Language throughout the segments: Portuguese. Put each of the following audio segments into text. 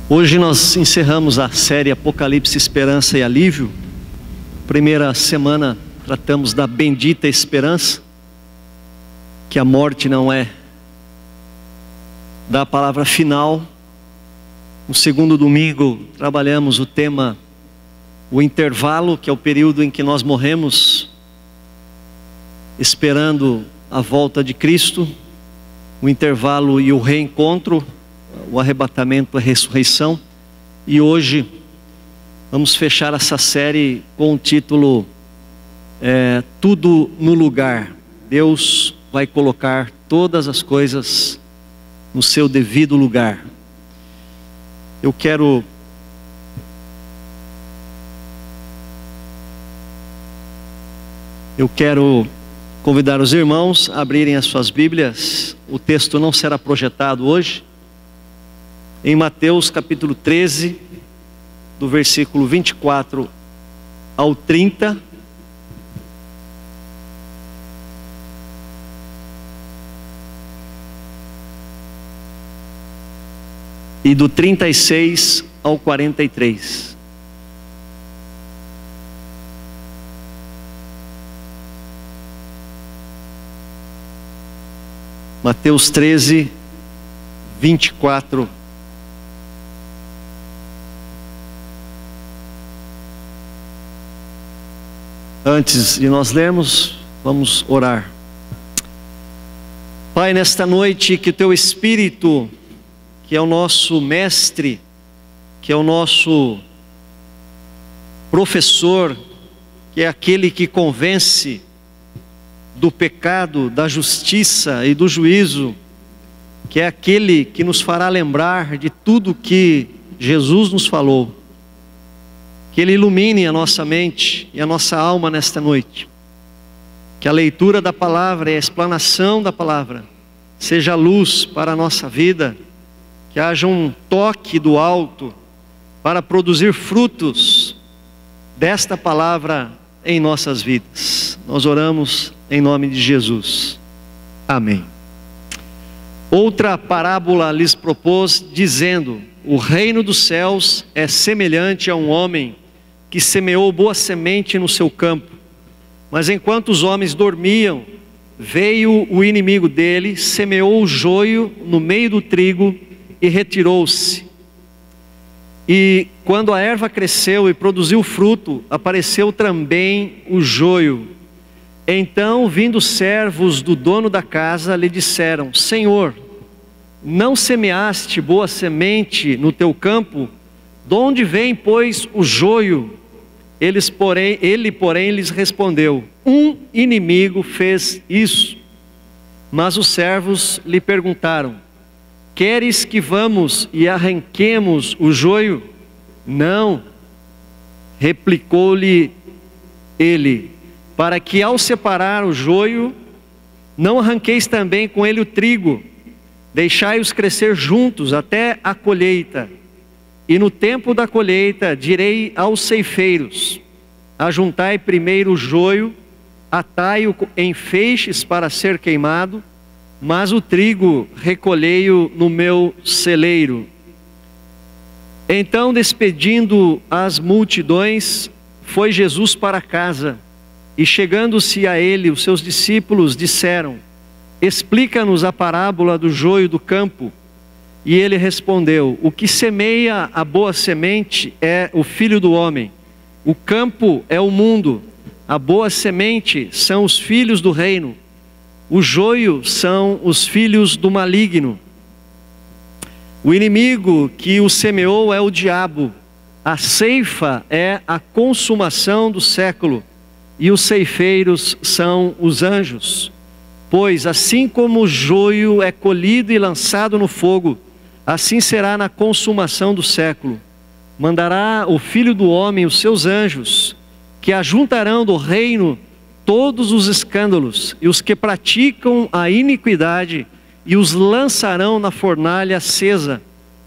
Hoje nós encerramos a série Apocalipse, Esperança e Alívio. Primeira semana tratamos da bendita esperança, que a morte não é da palavra final. No segundo domingo trabalhamos o tema, o intervalo, que é o período em que nós morremos, esperando a volta de Cristo, o intervalo e o reencontro, o arrebatamento, a ressurreição. E hoje vamos fechar essa série com o título Tudo no Lugar. Deus vai colocar todas as coisas no seu devido lugar. Eu quero convidar os irmãos a abrirem as suas Bíblias. O texto não será projetado hoje. Em Mateus capítulo 13, do versículo 24 ao 30. E do 36 ao 43. Mateus 13, 24. Antes de nós lermos, vamos orar. Pai, nesta noite, que o Teu Espírito, que é o nosso mestre, que é o nosso professor, que é aquele que convence do pecado, da justiça e do juízo, que é aquele que nos fará lembrar de tudo que Jesus nos falou, que Ele ilumine a nossa mente e a nossa alma nesta noite, que a leitura da palavra e a explanação da palavra seja luz para a nossa vida, que haja um toque do alto para produzir frutos desta palavra em nossas vidas. Nós oramos em nome de Jesus. Amém. Outra parábola lhes propôs, dizendo: o reino dos céus é semelhante a um homem que semeou boa semente no seu campo. Mas enquanto os homens dormiam, veio o inimigo dele, semeou o joio no meio do trigo e retirou-se. E quando a erva cresceu e produziu fruto, apareceu também o joio. Então, vindo servos do dono da casa, lhe disseram: Senhor, não semeaste boa semente no teu campo? De onde vem, pois, o joio? Ele, porém, lhes respondeu: um inimigo fez isso. Mas os servos lhe perguntaram: queres que vamos e arranquemos o joio? Não, replicou-lhe ele, para que ao separar o joio, não arranqueis também com ele o trigo. Deixai-os crescer juntos até a colheita. E no tempo da colheita direi aos ceifeiros: ajuntai primeiro o joio, atai-o em feixes para ser queimado, mas o trigo recolhei-o no meu celeiro. Então, despedindo as multidões, foi Jesus para casa, e chegando-se a ele, os seus discípulos disseram: explica-nos a parábola do joio do campo. E ele respondeu: o que semeia a boa semente é o Filho do Homem. O campo é o mundo. A boa semente são os filhos do reino. O joio são os filhos do maligno. O inimigo que o semeou é o diabo. A ceifa é a consumação do século, e os ceifeiros são os anjos. Pois assim como o joio é colhido e lançado no fogo, assim será na consumação do século. Mandará o Filho do Homem os seus anjos, que ajuntarão do reino todos os escândalos e os que praticam a iniquidade, e os lançarão na fornalha acesa.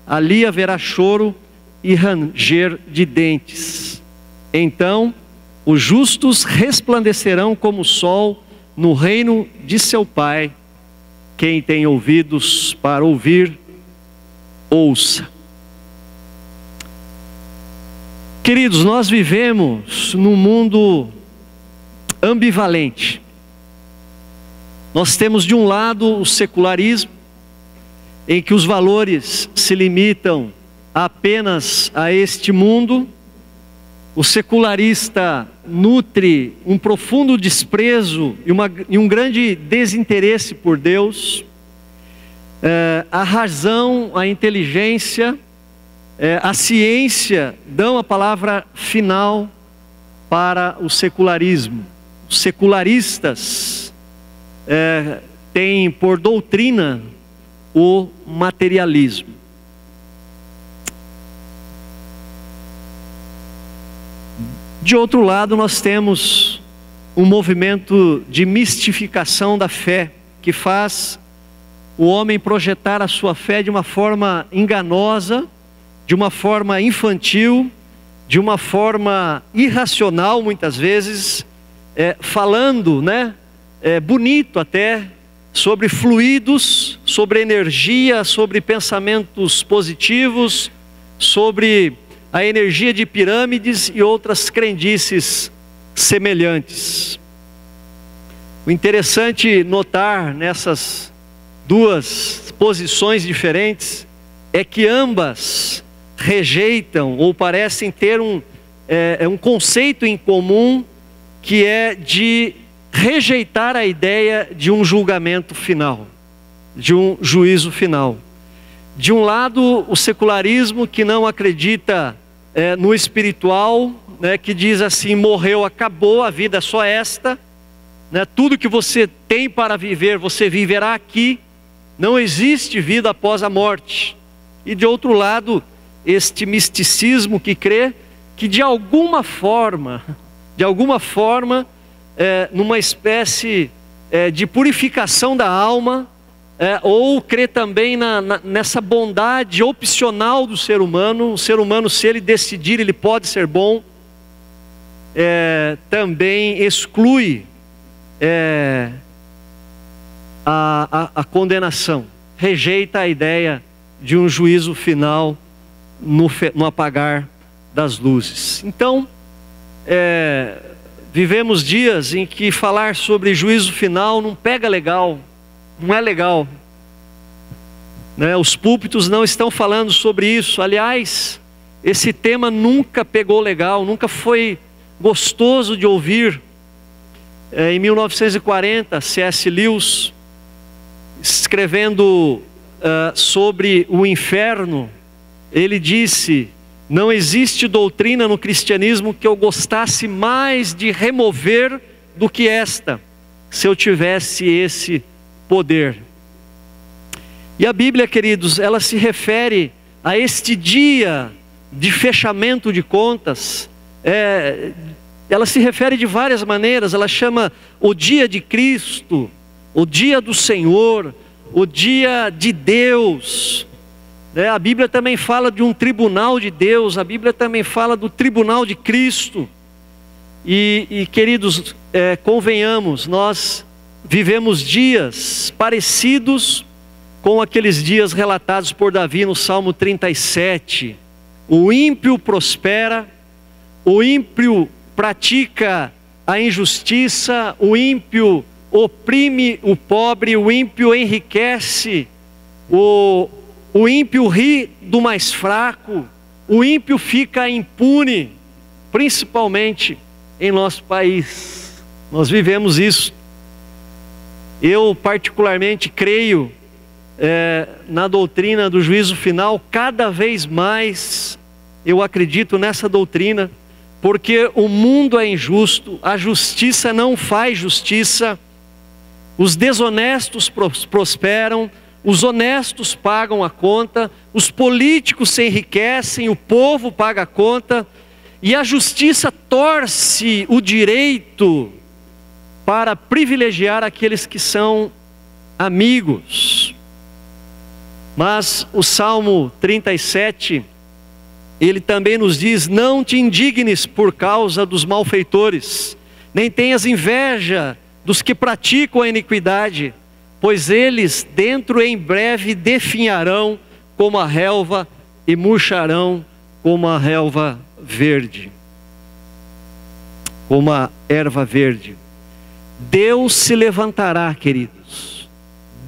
Ali haverá choro e ranger de dentes. Então os justos resplandecerão como o sol no reino de seu Pai. Quem tem ouvidos para ouvir, ouça. Queridos, nós vivemos num mundo ambivalente. Nós temos de um lado o secularismo, em que os valores se limitam apenas a este mundo. O secularista nutre um profundo desprezo e um grande desinteresse por Deus. A razão, a inteligência, a ciência dão a palavra final para o secularismo. Os secularistas têm por doutrina o materialismo. De outro lado, nós temos um movimento de mistificação da fé, que faz o homem projetar a sua fé de uma forma enganosa, de uma forma infantil, de uma forma irracional muitas vezes, falando, bonito até, sobre fluidos, sobre energia, sobre pensamentos positivos, sobre a energia de pirâmides e outras crendices semelhantes. O interessante notar nessas duas posições diferentes é que ambas rejeitam ou parecem ter um conceito em comum, que é de rejeitar a ideia de um julgamento final, de um juízo final. De um lado, o secularismo, que não acredita no espiritual, que diz assim: morreu, acabou, a vida é só esta, tudo que você tem para viver, você viverá aqui, não existe vida após a morte. E de outro lado, este misticismo que crê que de alguma forma, numa espécie de purificação da alma, ou crê também nessa bondade opcional do ser humano. O ser humano, se ele decidir, ele pode ser bom. Também exclui a condenação, rejeita a ideia de um juízo final no apagar das luzes. Então, vivemos dias em que falar sobre juízo final não pega legal, não é legal, Os púlpitos não estão falando sobre isso. Aliás, esse tema nunca pegou legal, nunca foi gostoso de ouvir. Em 1940, C.S. Lewis, escrevendo sobre o inferno, ele disse: não existe doutrina no cristianismo que eu gostasse mais de remover do que esta, se eu tivesse esse poder. E a Bíblia, queridos, ela se refere a este dia de fechamento de contas. Ela se refere de várias maneiras. Ela chama o dia de Cristo, o dia do Senhor, o dia de Deus. A Bíblia também fala de um tribunal de Deus. A Bíblia também fala do tribunal de Cristo. E queridos, convenhamos, nós vivemos dias parecidos com aqueles dias relatados por Davi no Salmo 37. O ímpio prospera, o ímpio pratica a injustiça, o ímpio oprime o pobre, o ímpio enriquece, o ímpio ri do mais fraco, o ímpio fica impune, principalmente em nosso país. Nós vivemos isso. Eu particularmente creio na doutrina do juízo final. Cada vez mais eu acredito nessa doutrina, porque o mundo é injusto, a justiça não faz justiça, os desonestos prosperam, os honestos pagam a conta, os políticos se enriquecem, o povo paga a conta, e a justiça torce o direito para privilegiar aqueles que são amigos. Mas o Salmo 37, ele também nos diz: não te indignes por causa dos malfeitores, nem tenhas inveja dos que praticam a iniquidade, pois eles dentro em breve definharão como a relva e murcharão como a relva verde, como a erva verde. Deus se levantará, queridos.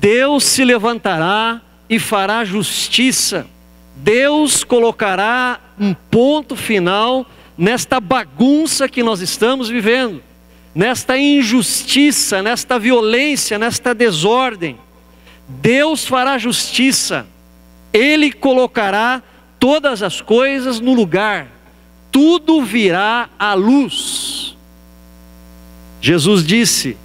Deus se levantará e fará justiça. Deus colocará um ponto final nesta bagunça que nós estamos vivendo, nesta injustiça, nesta violência, nesta desordem. Deus fará justiça. Ele colocará todas as coisas no lugar. Tudo virá à luz. Jesus disse: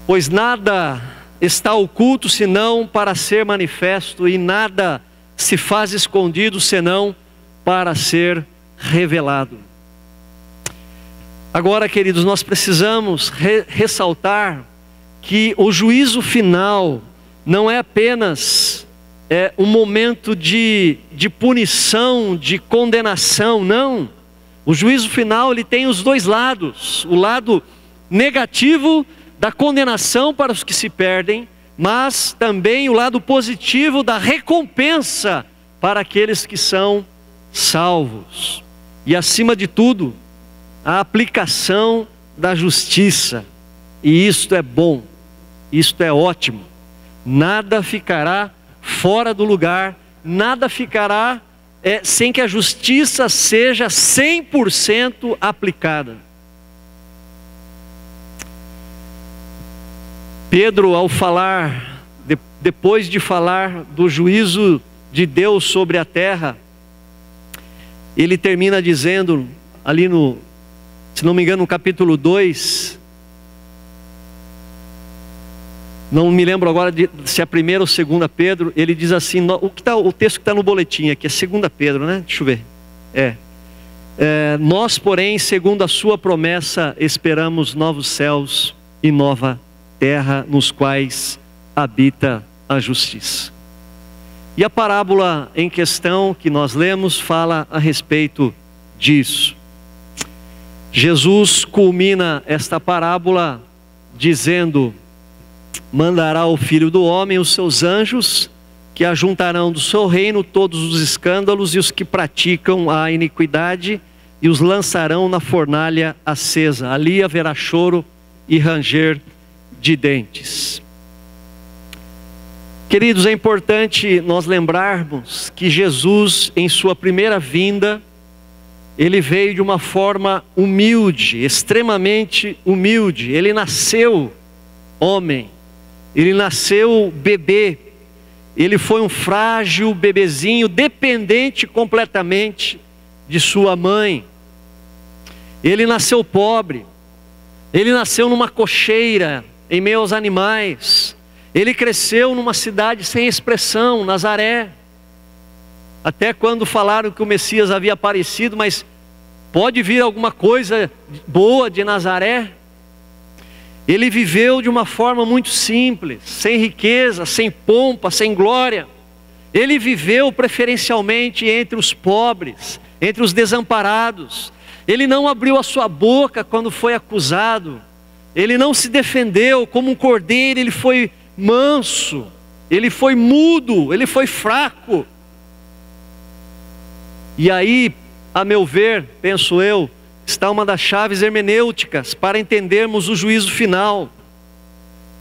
pois nada está oculto senão para ser manifesto, e nada se faz escondido senão para ser revelado. Agora, queridos, nós precisamos ressaltar que o juízo final não é apenas um momento de punição, de condenação, não. O juízo final, ele tem os dois lados: o lado negativo da condenação para os que se perdem, mas também o lado positivo da recompensa para aqueles que são salvos. E acima de tudo, a aplicação da justiça. E isto é bom, isto é ótimo. Nada ficará fora do lugar, nada ficará sem que a justiça seja 100% aplicada. Pedro, ao falar, depois de falar do juízo de Deus sobre a terra, ele termina dizendo, ali se não me engano, no capítulo 2, não me lembro agora se é a primeira ou segunda Pedro, ele diz assim, o texto que está no boletim aqui, é segunda Pedro, né? Deixa eu ver. Nós, porém, segundo a sua promessa, esperamos novos céus e nova terra, nos quais habita a justiça. E a parábola em questão que nós lemos fala a respeito disso. Jesus culmina esta parábola dizendo: mandará o Filho do Homem os seus anjos, que ajuntarão do seu reino todos os escândalos e os que praticam a iniquidade, e os lançarão na fornalha acesa. Ali haverá choro e ranger de dentes. Queridos, é importante nós lembrarmos que Jesus, em sua primeira vinda, ele veio de uma forma humilde, extremamente humilde. Ele nasceu homem, ele nasceu bebê, ele foi um frágil bebezinho, dependente completamente de sua mãe. Ele nasceu pobre, ele nasceu numa cocheira, em meio aos animais. Ele cresceu numa cidade sem expressão, Nazaré. Até quando falaram que o Messias havia aparecido, mas pode vir alguma coisa boa de Nazaré? Ele viveu de uma forma muito simples, sem riqueza, sem pompa, sem glória. Ele viveu preferencialmente entre os pobres, entre os desamparados. Ele não abriu a sua boca quando foi acusado. Ele não se defendeu como um cordeiro, ele foi manso, ele foi mudo, ele foi fraco. E aí, a meu ver, penso eu, está uma das chaves hermenêuticas para entendermos o juízo final.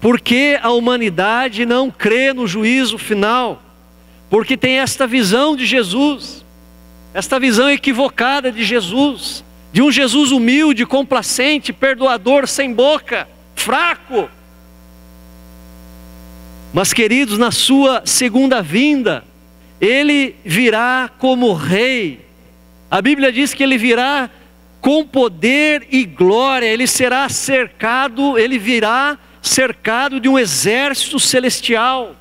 Por que a humanidade não crê no juízo final? Porque tem esta visão de Jesus, esta visão equivocada de Jesus, de um Jesus humilde, complacente, perdoador, sem boca, fraco. Mas, queridos, na sua segunda vinda, ele virá como rei. A Bíblia diz que ele virá com poder e glória. Ele será cercado, ele virá cercado de um exército celestial.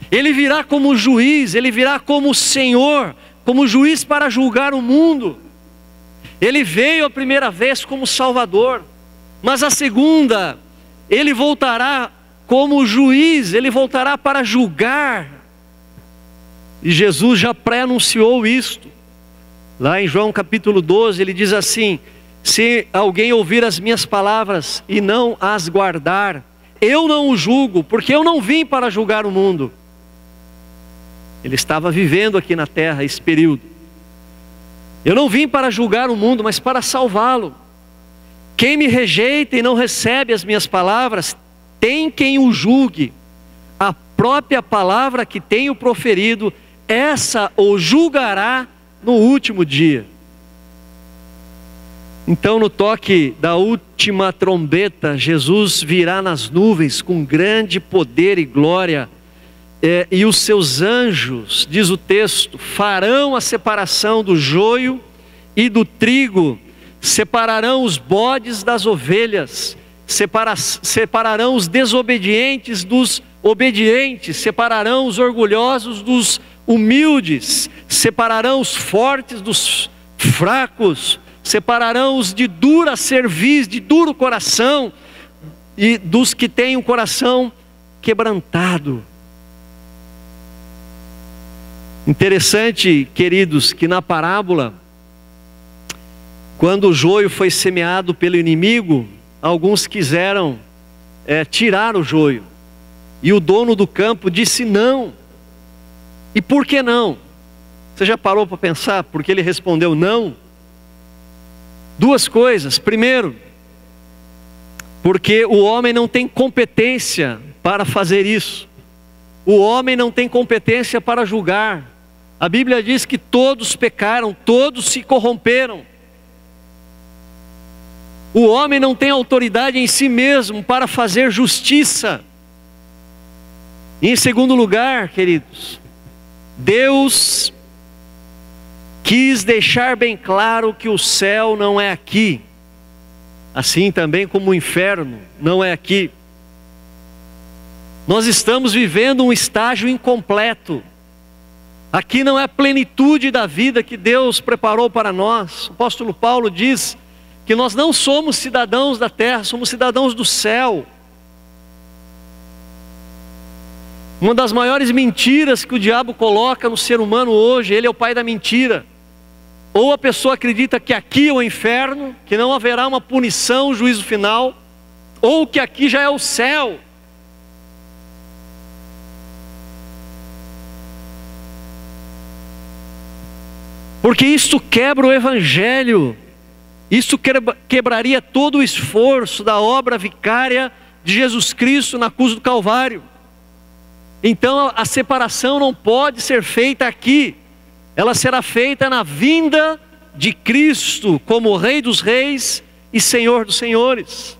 Ele virá como juiz, ele virá como Senhor, como juiz para julgar o mundo. Ele veio a primeira vez como Salvador, mas a segunda, ele voltará como juiz, ele voltará para julgar. E Jesus já pré-anunciou isto. Lá em João capítulo 12, ele diz assim: se alguém ouvir as minhas palavras e não as guardar, eu não o julgo, porque eu não vim para julgar o mundo. Ele estava vivendo aqui na terra esse período. Eu não vim para julgar o mundo, mas para salvá-lo. Quem me rejeita e não recebe as minhas palavras, tem quem o julgue. A própria palavra que tenho proferido, essa o julgará no último dia. Então, no toque da última trombeta, Jesus virá nas nuvens com grande poder e glória, e os seus anjos, diz o texto, farão a separação do joio e do trigo, separarão os bodes das ovelhas, separarão os desobedientes dos obedientes, separarão os orgulhosos dos humildes, separarão os fortes dos fracos, separarão os de dura cerviz, de duro coração, e dos que têm um coração quebrantado. Interessante, queridos, que na parábola, quando o joio foi semeado pelo inimigo, alguns quiseram tirar o joio, e o dono do campo disse não. E por que não? Você já parou para pensar porque ele respondeu não? Duas coisas. Primeiro, porque o homem não tem competência para fazer isso. O homem não tem competência para julgar. A Bíblia diz que todos pecaram, todos se corromperam. O homem não tem autoridade em si mesmo para fazer justiça. E em segundo lugar, queridos, Deus quis deixar bem claro que o céu não é aqui, assim também como o inferno não é aqui. Nós estamos vivendo um estágio incompleto. Aqui não é a plenitude da vida que Deus preparou para nós. O apóstolo Paulo diz que nós não somos cidadãos da terra, somos cidadãos do céu. Uma das maiores mentiras que o diabo coloca no ser humano hoje, ele é o pai da mentira. Ou a pessoa acredita que aqui é o inferno, que não haverá uma punição, um juízo final, ou que aqui já é o céu. Porque isto quebra o evangelho, isso quebraria todo o esforço da obra vicária de Jesus Cristo na cruz do Calvário. Então a separação não pode ser feita aqui, ela será feita na vinda de Cristo como Rei dos Reis e Senhor dos Senhores.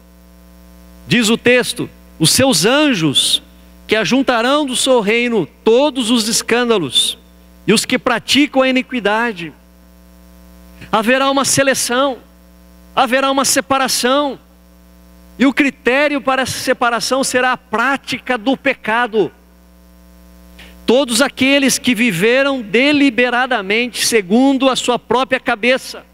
Diz o texto, os seus anjos que ajuntarão do seu reino todos os escândalos e os que praticam a iniquidade. Haverá uma seleção, haverá uma separação, e o critério para essa separação será a prática do pecado. Todos aqueles que viveram deliberadamente segundo a sua própria cabeça,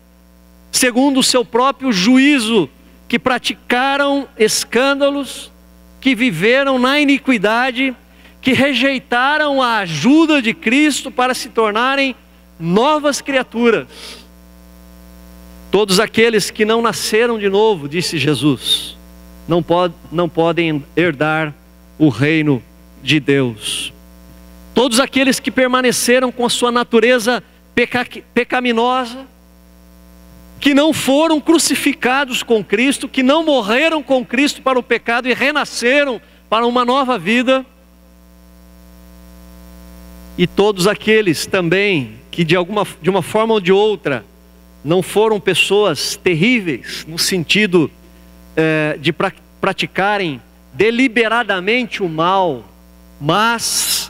segundo o seu próprio juízo, que praticaram escândalos, que viveram na iniquidade, que rejeitaram a ajuda de Cristo para se tornarem novas criaturas. Todos aqueles que não nasceram de novo, disse Jesus, não podem herdar o reino de Deus. Todos aqueles que permaneceram com a sua natureza pecaminosa, que não foram crucificados com Cristo, que não morreram com Cristo para o pecado e renasceram para uma nova vida. E todos aqueles também que de uma forma ou de outra não foram pessoas terríveis, no sentido de praticarem deliberadamente o mal, mas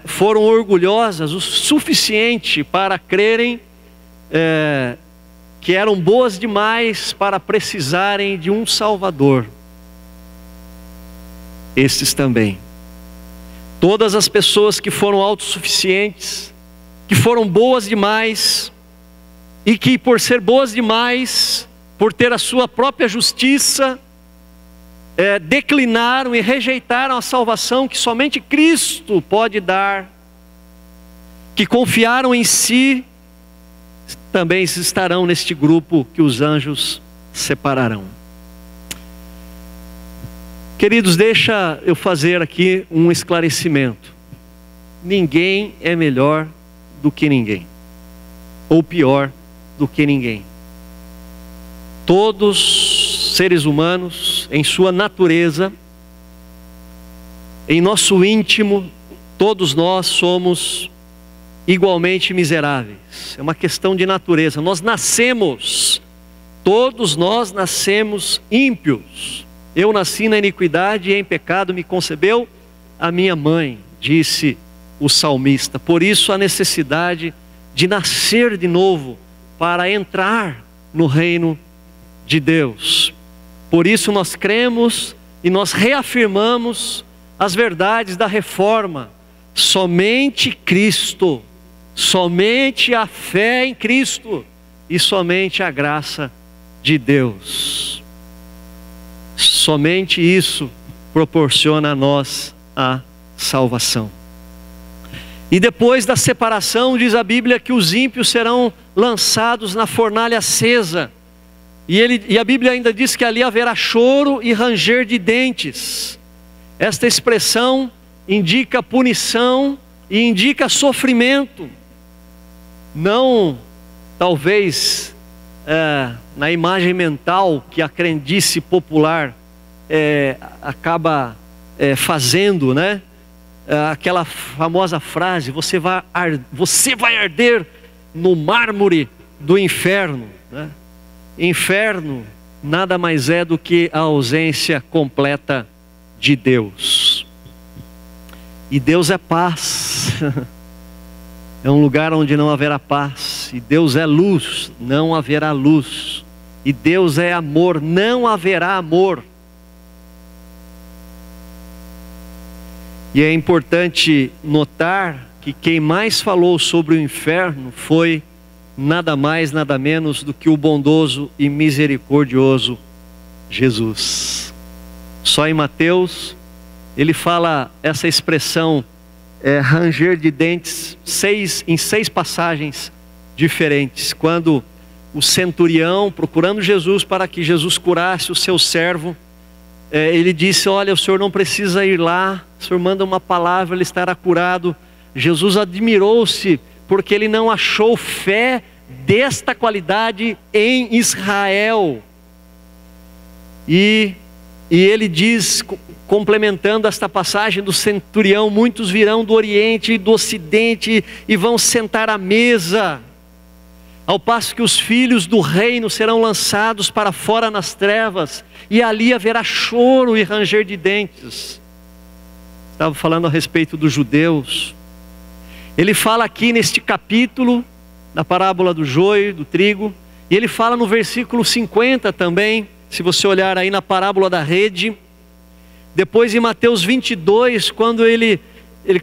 foram orgulhosas o suficiente para crerem que eram boas demais para precisarem de um Salvador. Esses também. Todas as pessoas que foram autossuficientes, que foram boas demais, e que por ser boas demais, por ter a sua própria justiça, declinaram e rejeitaram a salvação que somente Cristo pode dar, que confiaram em si, também estarão neste grupo que os anjos separarão. Queridos, deixa eu fazer aqui um esclarecimento. Ninguém é melhor do que ninguém. ou pior do que ninguém. Todos seres humanos, em sua natureza, em nosso íntimo, todos nós somos igualmente miseráveis. É uma questão de natureza. Nós nascemos, todos nós nascemos ímpios. Eu nasci na iniquidade e em pecado me concebeu a minha mãe, disse o salmista. Por isso a necessidade de nascer de novo para entrar no reino de Deus. Por isso nós cremos e nós reafirmamos as verdades da reforma. Somente Cristo, somente a fé em Cristo e somente a graça de Deus. Somente isso proporciona a nós a salvação. E depois da separação, diz a Bíblia que os ímpios serão lançados na fornalha acesa. E a Bíblia ainda diz que ali haverá choro e ranger de dentes. Esta expressão indica punição e indica sofrimento. Não, talvez, na imagem mental que a crendice popular acaba fazendo, né? Aquela famosa frase, você vai arder no mármore do inferno, né? Inferno nada mais é do que a ausência completa de Deus. E Deus é paz. É um lugar onde não haverá paz. E Deus é luz, não haverá luz. E Deus é amor, não haverá amor. E é importante notar que quem mais falou sobre o inferno foi nada mais, nada menos do que o bondoso e misericordioso Jesus. Só em Mateus, ele fala essa expressão, ranger de dentes, em 6 passagens diferentes. Quando o centurião, procurando Jesus para que Jesus curasse o seu servo, ele disse: olha, o senhor não precisa ir lá, o senhor manda uma palavra, ele estará curado. Jesus admirou-se, porque ele não achou fé desta qualidade em Israel. E ele diz, complementando esta passagem do centurião: muitos virão do Oriente e do Ocidente e vão sentar à mesa, ao passo que os filhos do reino serão lançados para fora nas trevas, e ali haverá choro e ranger de dentes. Estava falando a respeito dos judeus. Ele fala aqui neste capítulo, na parábola do joio, do trigo, e ele fala no versículo 50 também, se você olhar aí na parábola da rede. Depois em Mateus 22, quando ele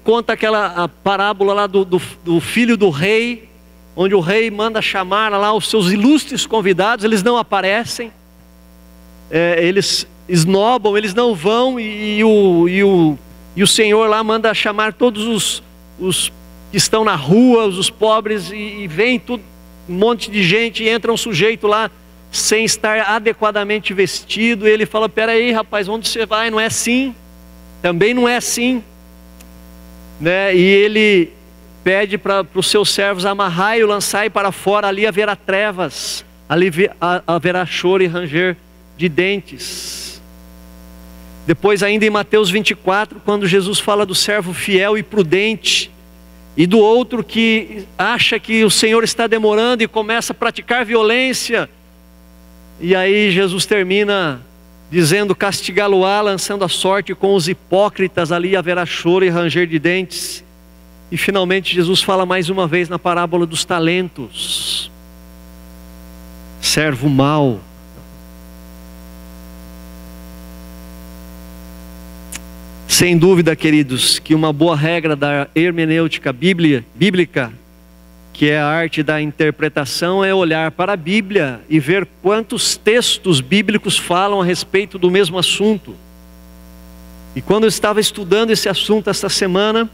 conta a parábola lá do filho do rei, onde o rei manda chamar lá os seus ilustres convidados, eles não aparecem, eles esnobam, eles não vão, e o Senhor lá manda chamar todos os que estão na rua, os pobres, e vem tudo, um monte de gente, e entra um sujeito lá sem estar adequadamente vestido, e ele fala: peraí rapaz, onde você vai? Não é assim, também não é assim, né? E ele pede para os seus servos: amarrai-o, lançai para fora, ali haverá trevas, ali haverá choro e ranger de dentes. Depois ainda em Mateus 24, quando Jesus fala do servo fiel e prudente, e do outro que acha que o Senhor está demorando e começa a praticar violência, e aí Jesus termina dizendo: castigá-lo-á, lançando a sorte com os hipócritas, ali haverá choro e ranger de dentes. E finalmente Jesus fala mais uma vez na parábola dos talentos: servo mau. Sem dúvida, queridos, que uma boa regra da hermenêutica bíblica, que é a arte da interpretação, é olhar para a Bíblia e ver quantos textos bíblicos falam a respeito do mesmo assunto. E quando eu estava estudando esse assunto esta semana,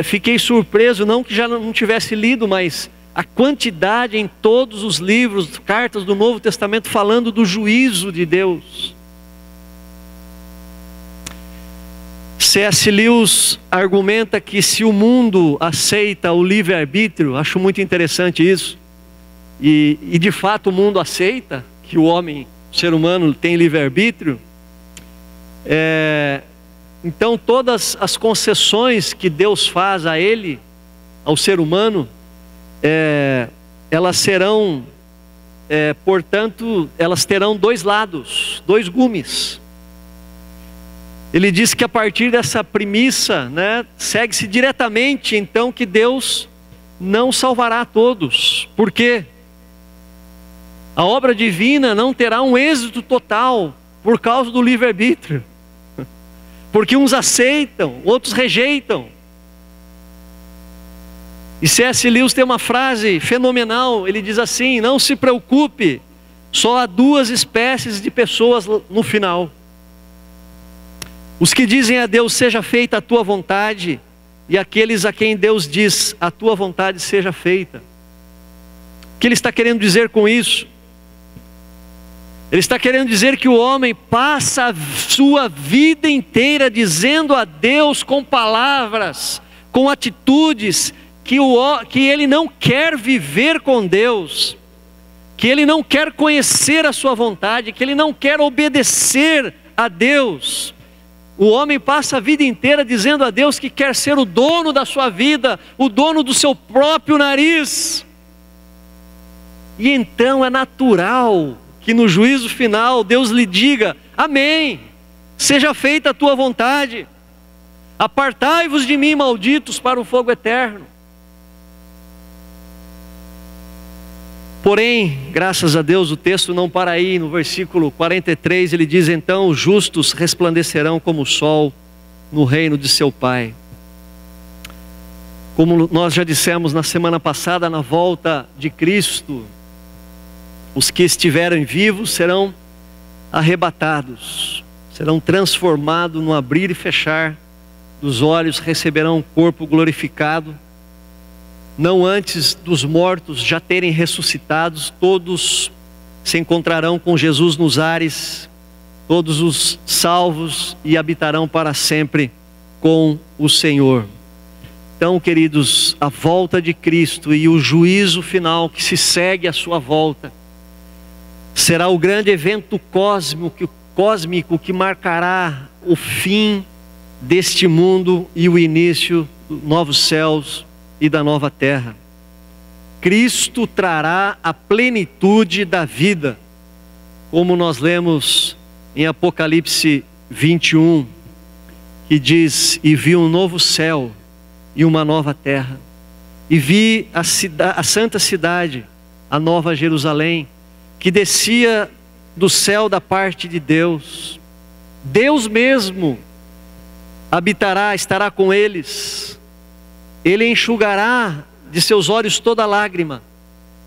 fiquei surpreso, não que já não tivesse lido, mas a quantidade em todos os livros, cartas do Novo Testamento falando do juízo de Deus. C.S. Lewis argumenta que se o mundo aceita o livre-arbítrio, acho muito interessante isso, e de fato o mundo aceita que o homem, o ser humano tem livre-arbítrio, então todas as concessões que Deus faz a ele, ao ser humano, elas serão, portanto, elas terão dois lados, dois gumes. Ele diz que a partir dessa premissa, segue-se diretamente então que Deus não salvará a todos. Por quê? A obra divina não terá um êxito total por causa do livre-arbítrio. Porque uns aceitam, outros rejeitam. E C.S. Lewis tem uma frase fenomenal, ele diz assim: não se preocupe, só há duas espécies de pessoas no final. Os que dizem a Deus, seja feita a tua vontade, e aqueles a quem Deus diz, a tua vontade seja feita. O que ele está querendo dizer com isso? Ele está querendo dizer que o homem passa a sua vida inteira dizendo a Deus com palavras, com atitudes, que ele não quer viver com Deus, que ele não quer conhecer a sua vontade, que ele não quer obedecer a Deus. O homem passa a vida inteira dizendo a Deus que quer ser o dono da sua vida, o dono do seu próprio nariz. E então é natural que no juízo final Deus lhe diga: amém, seja feita a tua vontade, apartai-vos de mim, malditos, para o fogo eterno. Porém, graças a Deus, o texto não para aí. No versículo 43 ele diz: então os justos resplandecerão como o sol no reino de seu Pai. Como nós já dissemos na semana passada, na volta de Cristo, os que estiverem vivos serão arrebatados, serão transformados no abrir e fechar dos olhos, receberão um corpo glorificado. Não antes dos mortos já terem ressuscitados, todos se encontrarão com Jesus nos ares, todos os salvos, e habitarão para sempre com o Senhor. Então, queridos, a volta de Cristo e o juízo final que se segue à sua volta será o grande evento cósmico que marcará o fim deste mundo e o início dos novos céus e da nova terra. Cristo trará a plenitude da vida, como nós lemos em Apocalipse 21, que diz: e vi um novo céu e uma nova terra, e vi a santa cidade, a nova Jerusalém, que descia do céu da parte de Deus. Deus mesmo estará com eles. Ele enxugará de seus olhos toda lágrima,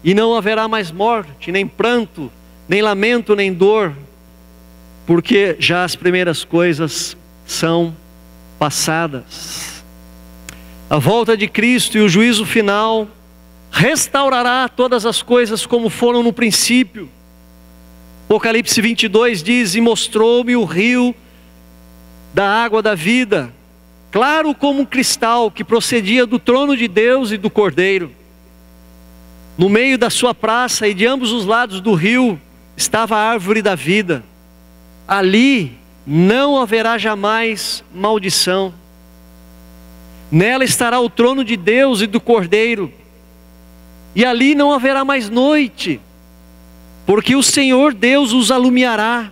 e não haverá mais morte, nem pranto, nem lamento, nem dor, porque já as primeiras coisas são passadas. A volta de Cristo e o juízo final restaurará todas as coisas como foram no princípio. Apocalipse 22 diz: e mostrou-me o rio da água da vida, claro como um cristal, que procedia do trono de Deus e do Cordeiro. No meio da sua praça e de ambos os lados do rio estava a árvore da vida. Ali não haverá jamais maldição. Nela estará o trono de Deus e do Cordeiro. E ali não haverá mais noite, porque o Senhor Deus os alumiará,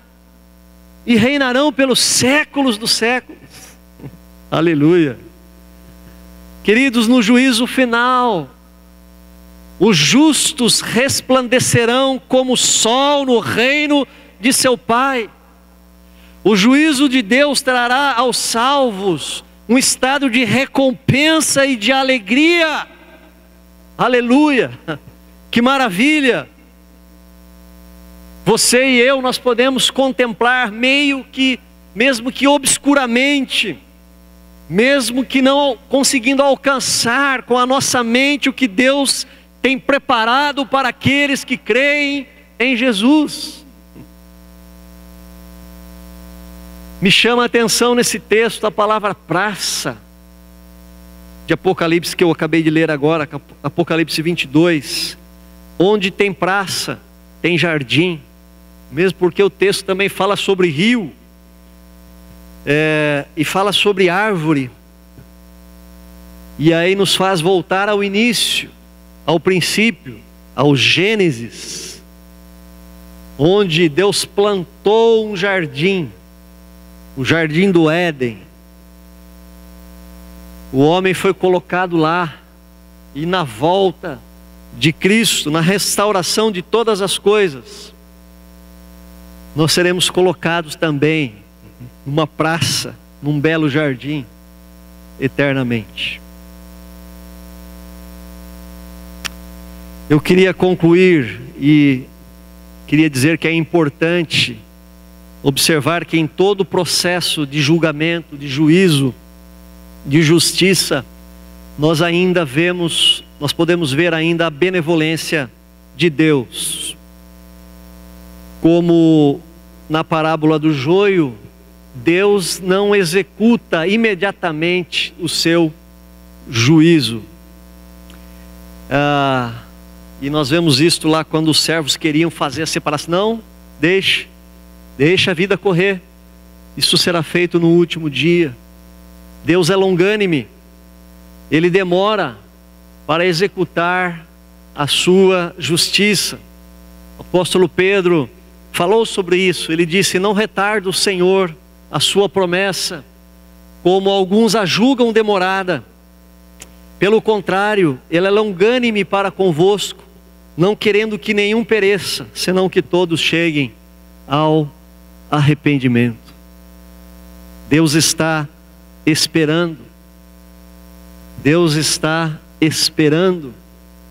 e reinarão pelos séculos dos séculos. Aleluia. Queridos, no juízo final, os justos resplandecerão como o sol no reino de seu Pai. O juízo de Deus trará aos salvos um estado de recompensa e de alegria. Aleluia, que maravilha. Você e eu, nós podemos contemplar mesmo que obscuramente, mesmo que não conseguindo alcançar com a nossa mente o que Deus tem preparado para aqueles que creem em Jesus. Me chama a atenção nesse texto a palavra praça, de Apocalipse, que eu acabei de ler agora, Apocalipse 22. Onde tem praça, tem jardim, mesmo porque o texto também fala sobre rio, e fala sobre árvore, e aí nos faz voltar ao início, ao princípio, ao Gênesis, onde Deus plantou um jardim, o jardim do Éden. O homem foi colocado lá, e na volta de Cristo, na restauração de todas as coisas, nós seremos colocados também numa praça, num belo jardim, eternamente. Eu queria concluir e queria dizer que é importante observar que em todo o processo de julgamento, de juízo, de justiça, nós podemos ver ainda a benevolência de Deus. Como na parábola do joio, Deus não executa imediatamente o seu juízo. E nós vemos isto lá quando os servos queriam fazer a separação. Não, deixa a vida correr, isso será feito no último dia. Deus é longânime, Ele demora para executar a sua justiça. O apóstolo Pedro falou sobre isso. Ele disse: não retarda o Senhor a sua promessa, como alguns a julgam demorada. Pelo contrário, Ele é longânime para convosco, não querendo que nenhum pereça, senão que todos cheguem ao arrependimento. Deus está esperando. Deus está esperando.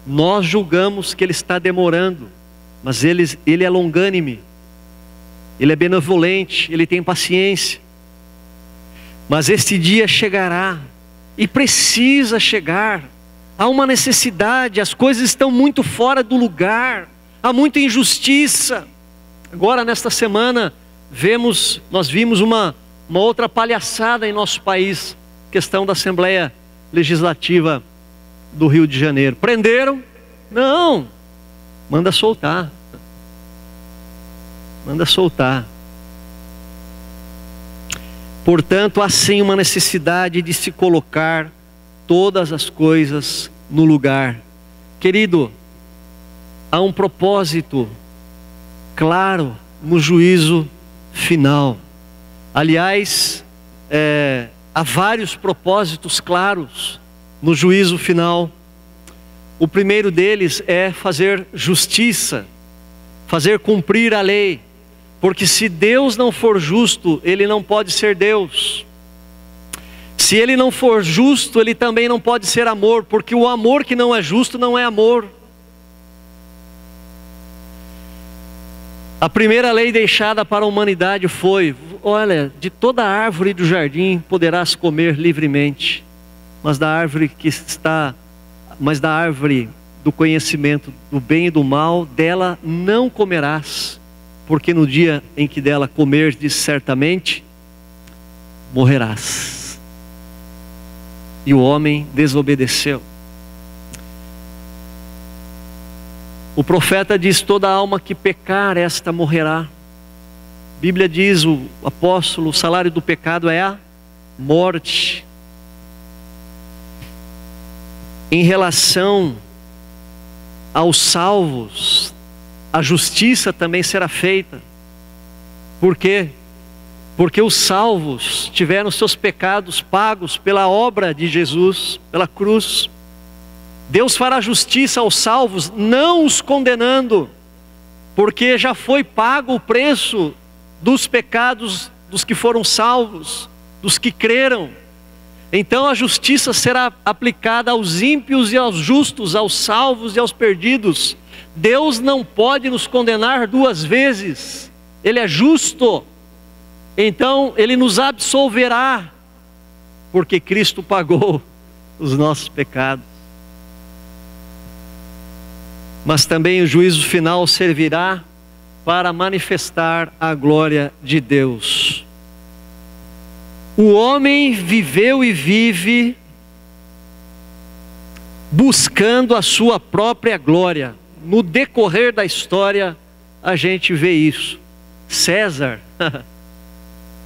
Nós julgamos que Ele está demorando, mas Ele é longânime, Ele é benevolente, Ele tem paciência. Mas este dia chegará, e precisa chegar. Há uma necessidade, as coisas estão muito fora do lugar, há muita injustiça. Agora nesta semana nós vimos uma outra palhaçada em nosso país, questão da Assembleia Legislativa do Rio de Janeiro. Prenderam? Não, manda soltar. Manda soltar. Portanto, há sim uma necessidade de se colocar todas as coisas no lugar. Querido, há um propósito claro no juízo final. Aliás, há vários propósitos claros no juízo final. O primeiro deles é fazer justiça, fazer cumprir a lei. Porque se Deus não for justo, Ele não pode ser Deus. Se Ele não for justo, Ele também não pode ser amor, porque o amor que não é justo não é amor. A primeira lei deixada para a humanidade foi: olha, de toda árvore do jardim poderás comer livremente, mas da árvore da árvore do conhecimento do bem e do mal, dela não comerás, porque no dia em que dela comerdes, certamente morrerás. E o homem desobedeceu. O profeta diz: toda alma que pecar, esta morrerá. A Bíblia diz, o apóstolo, o salário do pecado é a morte. Em relação aos salvos, a justiça também será feita. Por quê? Porque os salvos tiveram seus pecados pagos pela obra de Jesus, pela cruz. Deus fará justiça aos salvos, não os condenando, porque já foi pago o preço dos pecados dos que foram salvos, dos que creram. Então a justiça será aplicada aos ímpios e aos justos, aos salvos e aos perdidos. Deus não pode nos condenar duas vezes. Ele é justo. Então Ele nos absolverá, porque Cristo pagou os nossos pecados. Mas também o juízo final servirá para manifestar a glória de Deus. O homem viveu e vive buscando a sua própria glória. No decorrer da história, a gente vê isso. César,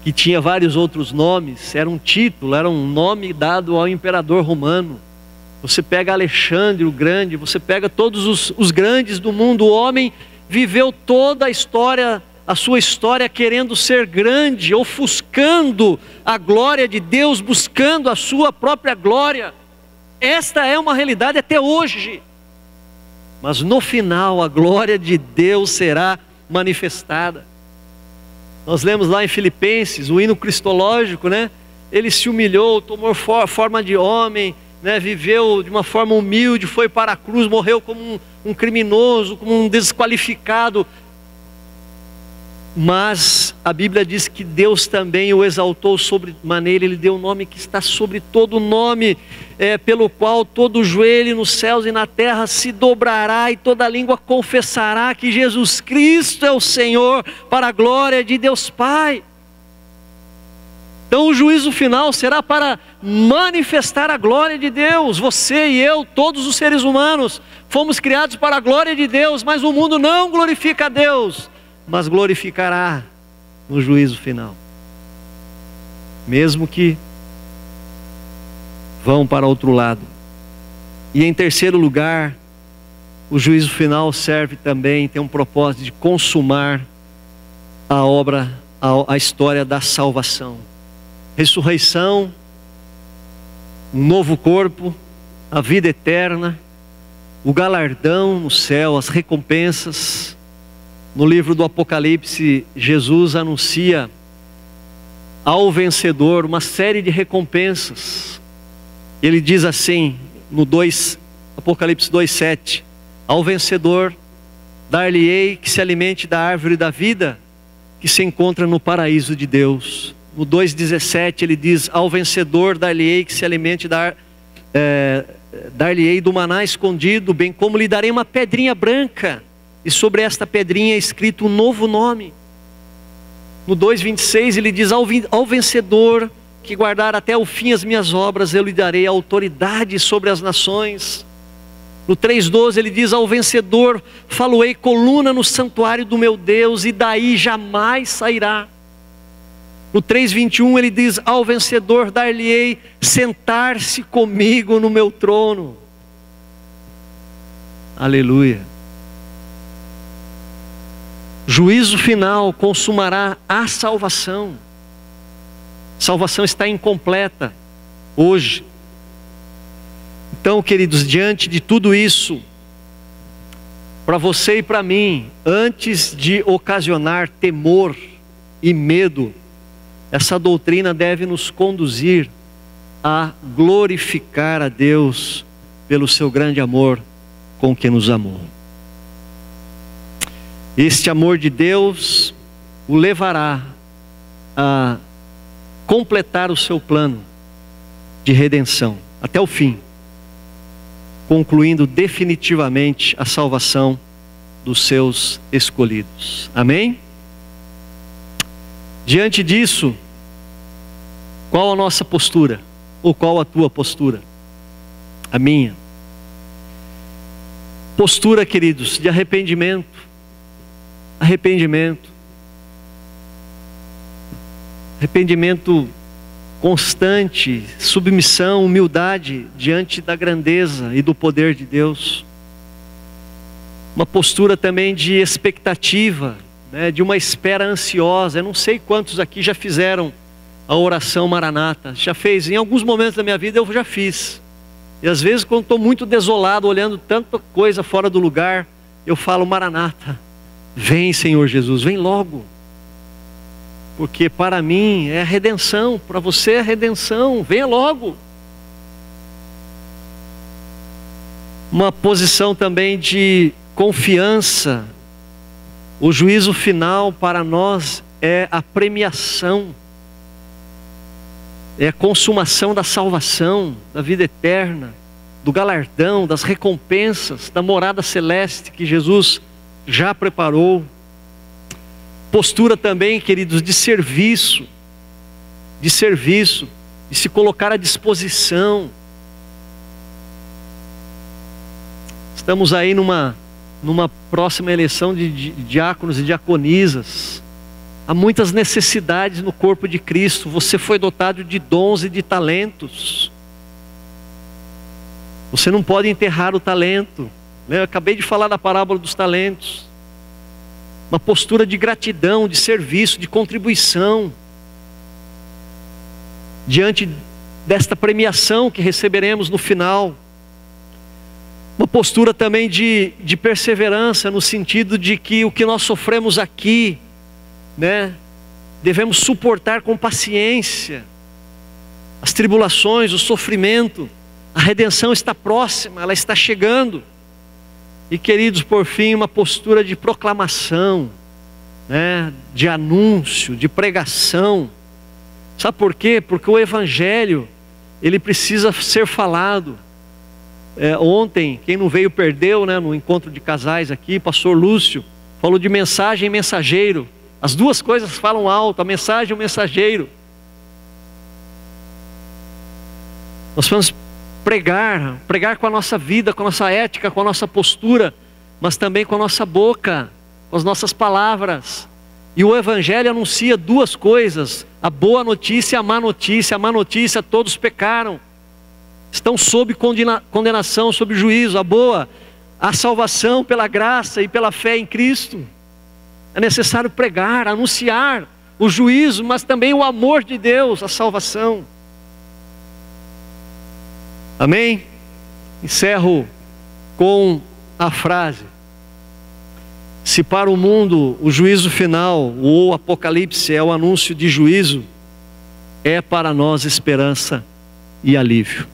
que tinha vários outros nomes, era um título, era um nome dado ao imperador romano. Você pega Alexandre o Grande, você pega todos os grandes do mundo. O homem viveu toda a história, a sua história querendo ser grande, ofuscando a glória de Deus, buscando a sua própria glória. Esta é uma realidade até hoje. Mas no final a glória de Deus será manifestada. Nós lemos lá em Filipenses, o hino cristológico, né? Ele se humilhou, tomou forma de homem, né? Viveu de uma forma humilde, foi para a cruz, morreu como um criminoso, como um desqualificado. Mas a Bíblia diz que Deus também o exaltou sobre maneira, Ele deu um nome que está sobre todo nome, pelo qual todo joelho nos céus e na terra se dobrará e toda língua confessará que Jesus Cristo é o Senhor, para a glória de Deus Pai. Então o juízo final será para manifestar a glória de Deus. Você e eu, todos os seres humanos, fomos criados para a glória de Deus, mas o mundo não glorifica a Deus, mas glorificará no juízo final. Mesmo que vão para outro lado. E em terceiro lugar, o juízo final serve também, tem um propósito de consumar a obra, a história da salvação. Ressurreição, um novo corpo, a vida eterna, o galardão no céu, as recompensas. No livro do Apocalipse, Jesus anuncia ao vencedor uma série de recompensas. Ele diz assim, no Apocalipse 2:7, ao vencedor dar-lhe-ei que se alimente da árvore da vida, que se encontra no paraíso de Deus. No 2:17 ele diz, ao vencedor dar-lhe-ei que se alimente dar-lhe-ei do maná escondido, bem como lhe darei uma pedrinha branca, e sobre esta pedrinha é escrito um novo nome. No 2:26 ele diz, ao vencedor que guardar até o fim as minhas obras, eu lhe darei autoridade sobre as nações. No 3:12 ele diz, ao vencedor faloei coluna no santuário do meu Deus, e daí jamais sairá. No 3:21 ele diz, ao vencedor dar-lhe-ei sentar-se comigo no meu trono. Aleluia. Juízo final consumará a salvação. Salvação está incompleta hoje. Então, queridos, diante de tudo isso, para você e para mim, antes de ocasionar temor e medo, essa doutrina deve nos conduzir a glorificar a Deus pelo seu grande amor com que nos amou. Este amor de Deus o levará a completar o seu plano de redenção até o fim, concluindo definitivamente a salvação dos seus escolhidos. Amém? Diante disso, qual a nossa postura? Ou qual a tua postura? A minha. Postura, queridos, de arrependimento. Arrependimento constante, submissão, humildade diante da grandeza e do poder de Deus. Uma postura também de expectativa, né, de uma espera ansiosa. Eu não sei quantos aqui já fizeram a oração Maranata. Já fez? Em alguns momentos da minha vida eu já fiz. E às vezes quando estou muito desolado, olhando tanta coisa fora do lugar, eu falo Maranata. Vem, Senhor Jesus, vem logo. Porque para mim é a redenção, para você é a redenção, venha logo. Uma posição também de confiança. O juízo final para nós é a premiação, é a consumação da salvação, da vida eterna, do galardão, das recompensas, da morada celeste que Jesus já preparou. Postura também, queridos, de serviço. de serviço, de se colocar à disposição. Estamos aí numa próxima eleição de diáconos e diaconisas. Há muitas necessidades no corpo de Cristo. Você foi dotado de dons e de talentos. Você não pode enterrar o talento. Eu acabei de falar da parábola dos talentos. Uma postura de gratidão, de serviço, de contribuição, diante desta premiação que receberemos no final. Uma postura também de perseverança, no sentido de que o que nós sofremos aqui, devemos suportar com paciência as tribulações, o sofrimento. A redenção está próxima, ela está chegando. E queridos, por fim, uma postura de proclamação, de anúncio, de pregação. Sabe por quê? Porque o Evangelho, ele precisa ser falado. Ontem, quem não veio perdeu, no encontro de casais aqui, pastor Lúcio falou de mensagem e mensageiro. As duas coisas falam alto, a mensagem e o mensageiro. Nós vamos pregar com a nossa vida, com a nossa ética, com a nossa postura, mas também com a nossa boca, com as nossas palavras. E o Evangelho anuncia duas coisas: a boa notícia e a má notícia. A má notícia: todos pecaram, estão sob condenação, sob juízo. A boa: a salvação pela graça e pela fé em Cristo. É necessário pregar, anunciar o juízo, mas também o amor de Deus, a salvação. Amém? Encerro com a frase: se para o mundo o juízo final, o Apocalipse, é o anúncio de juízo, é para nós esperança e alívio.